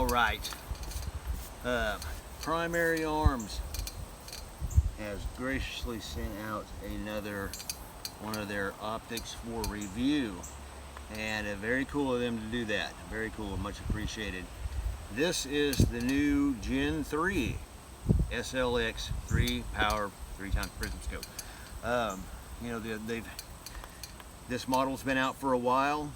right. Primary Arms has graciously sent out another one of their optics for review, and very cool of them to do that. Very cool, much appreciated. This is the new Gen 3 SLX 3 power 3x Prism scope. You know, this model's been out for a while.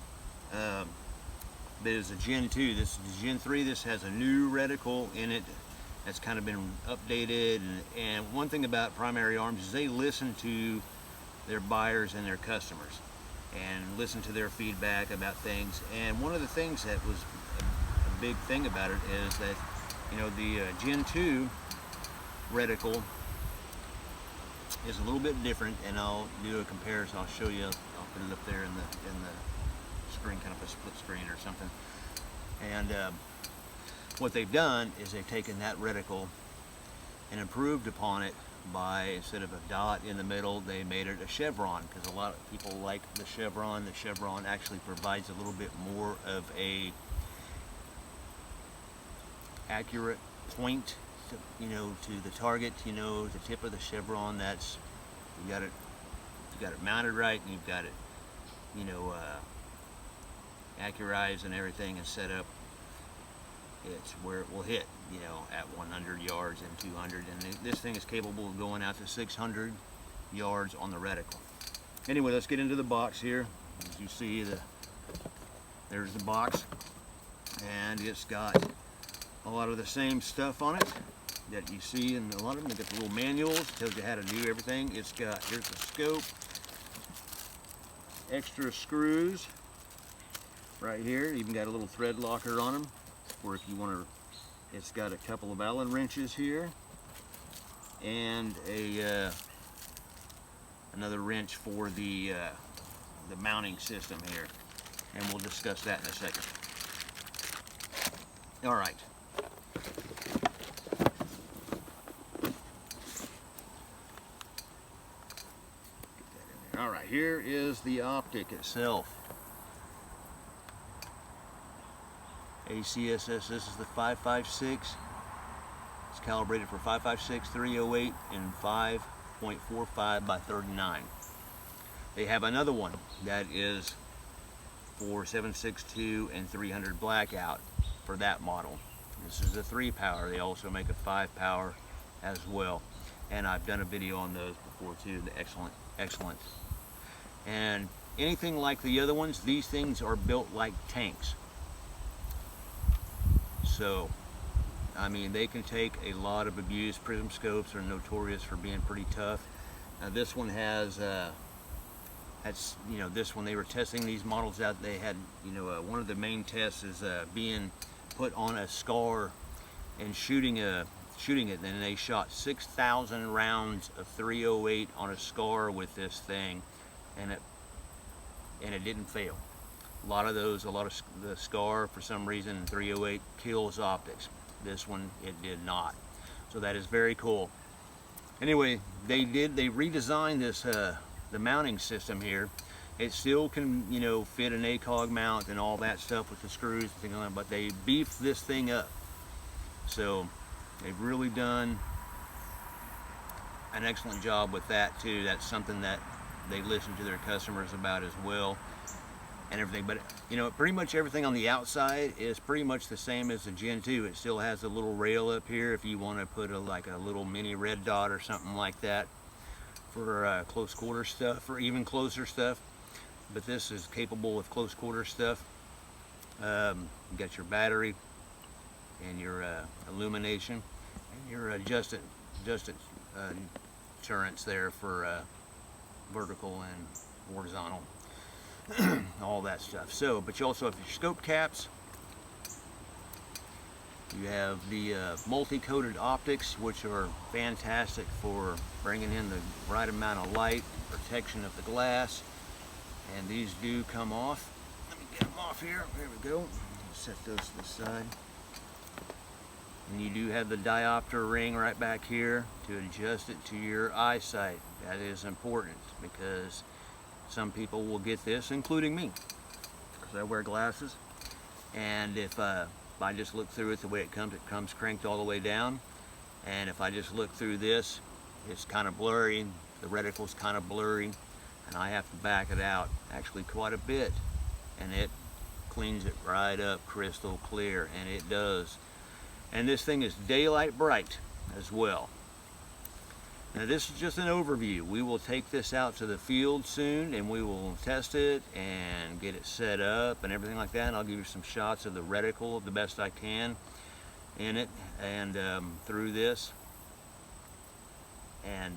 There's a Gen 2. This is the Gen 3. This has a new reticle in it that's kind of been updated. And one thing about Primary Arms is they listen to their buyers and their customers and listen to their feedback about things. And one of the things that was a big thing about it is that, you know, the Gen 2 reticle is a little bit different, and I'll do a comparison. I'll show you. I'll put it up there in the screen, kind of a split screen or something. And what they've done is they've taken that reticle and improved upon it by, instead of a dot in the middle, they made it a chevron, because a lot of people like the chevron. The chevron actually provides a little bit more of a accurate point, you know, to the target. You know, the tip of the chevron, that's, you got it mounted right, and you've got it, you know, accurized and everything and set up. It's where it will hit, you know, at 100 yards and 200, and this thing is capable of going out to 600 yards on the reticle. Anyway, let's get into the box here. As you see, there's the box, and it's got a lot of the same stuff on it that you see in a lot of them. They got the little manuals, tells you how to do everything. It's got, here's the scope, extra screws right here. Even got a little thread locker on them, or if you want to, it's got a couple of Allen wrenches here, and another wrench for the mounting system here, and we'll discuss that in a second. All right. All right, here is the optic itself. ACSS, this is the 556. It's calibrated for 556, 308, and 5.45 by 39. They have another one that is for 762 and 300 blackout for that model. This is a 3 power. They also make a 5 power as well. And I've done a video on those before too. They're excellent, excellent. And anything like the other ones, these things are built like tanks. So, I mean, they can take a lot of abuse. Prism scopes are notorious for being pretty tough. This one has, that's, you know, this one, they were testing these models out. They had, you know, one of the main tests is being put on a scar and shooting it. And they shot 6,000 rounds of 308 on a scar with this thing, and it didn't fail. A lot of the scar, for some reason, 308 kills optics. This one, it did not. So that is very cool. Anyway, they redesigned this, the mounting system here. It still can, you know, fit an ACOG mount and all that stuff with the screws and things like that, but they beefed this thing up. So they've really done an excellent job with that too. That's something that they listen to their customers about as well, and everything. But, you know, pretty much everything on the outside is pretty much the same as the Gen 2. It still has a little rail up here if you want to put like a little mini red dot or something like that for close quarter stuff, or even closer stuff. But this is capable of close quarter stuff. You got your battery and your illumination and your adjusted turrets there for vertical and horizontal, all that stuff. So, but you also have your scope caps. You have the multi-coated optics, which are fantastic for bringing in the right amount of light, protection of the glass. And these do come off. Let me get them off here. There we go. Set those to the side. And you do have the diopter ring right back here to adjust it to your eyesight. That is important because some people will get this, including me, because I wear glasses. And if If I just look through it the way it comes cranked all the way down. And if I just look through this, it's kind of blurry. The reticle's kind of blurry, and I have to back it out actually quite a bit, and it cleans it right up crystal clear, and it does. And this thing is daylight bright as well. Now this is just an overview. We will take this out to the field soon, and we will test it and get it set up and everything like that, and I'll give you some shots of the reticle the best I can in it and through this, and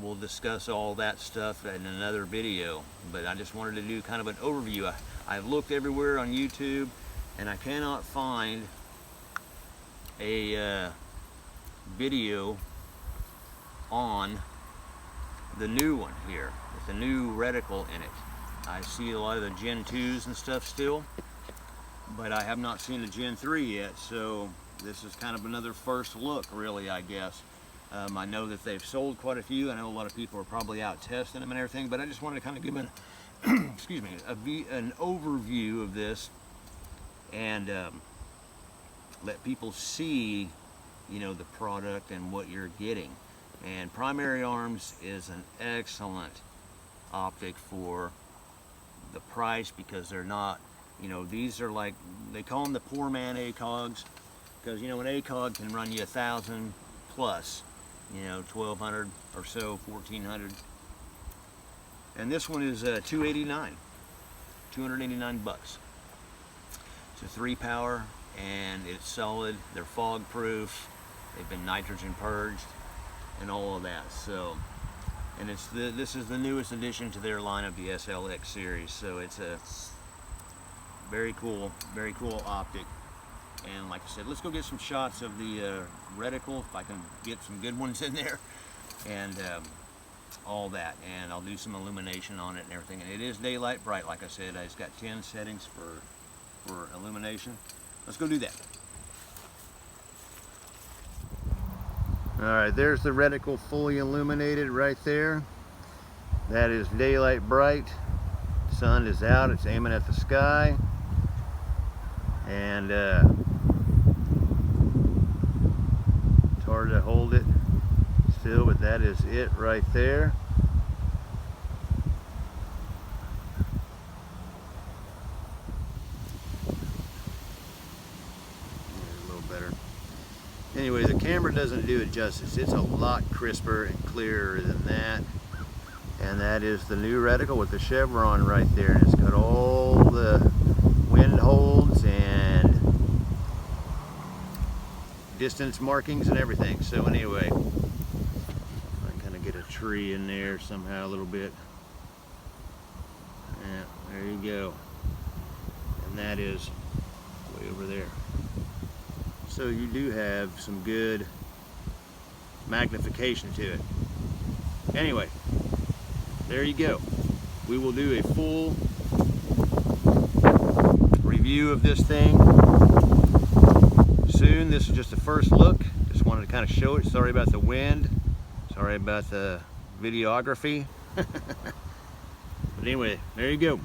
we'll discuss all that stuff in another video. But I just wanted to do kind of an overview. I've looked everywhere on YouTube, and I cannot find a video on the new one here with the new reticle in it. I see a lot of the Gen 2s and stuff still, but I have not seen the Gen 3 yet, so this is kind of another first look, really, I guess. I know that they've sold quite a few. I know a lot of people are probably out testing them and everything, but I just wanted to kind of give an excuse me, an overview of this, and let people see, you know, the product and what you're getting. And Primary Arms is an excellent optic for the price, because they're not, you know, these are like, they call them the poor man ACOGs, because, you know, an ACOG can run you 1,000 plus, you know, 1,200 or so, 1,400. And this one is $289 bucks. It's a 3-power, and it's solid. They're fog proof. They've been nitrogen purged and all of that. So, and it's this is the newest addition to their line of the SLX series. So it's a very cool optic. And like I said, let's go get some shots of the reticle, if I can get some good ones in there, and all that. And I'll do some illumination on it and everything. And it is daylight bright, like I said. It's got 10 settings for illumination. Let's go do that. All right, there's the reticle fully illuminated right there. That is daylight bright. Sun is out, it's aiming at the sky. And it's hard to hold it still, but that is it right there. A little better. Anyway, the camera doesn't do it justice. It's a lot crisper and clearer than that. And that is the new reticle with the Chevron right there. And it's got all the wind holds and distance markings and everything. So anyway, I kind of get a tree in there somehow a little bit. Yeah, there you go. And that is way over there. So you do have some good magnification to it. Anyway, there you go. We will do a full review of this thing soon. This is just a first look. Just wanted to kind of show it. Sorry about the wind. Sorry about the videography. But anyway, there you go.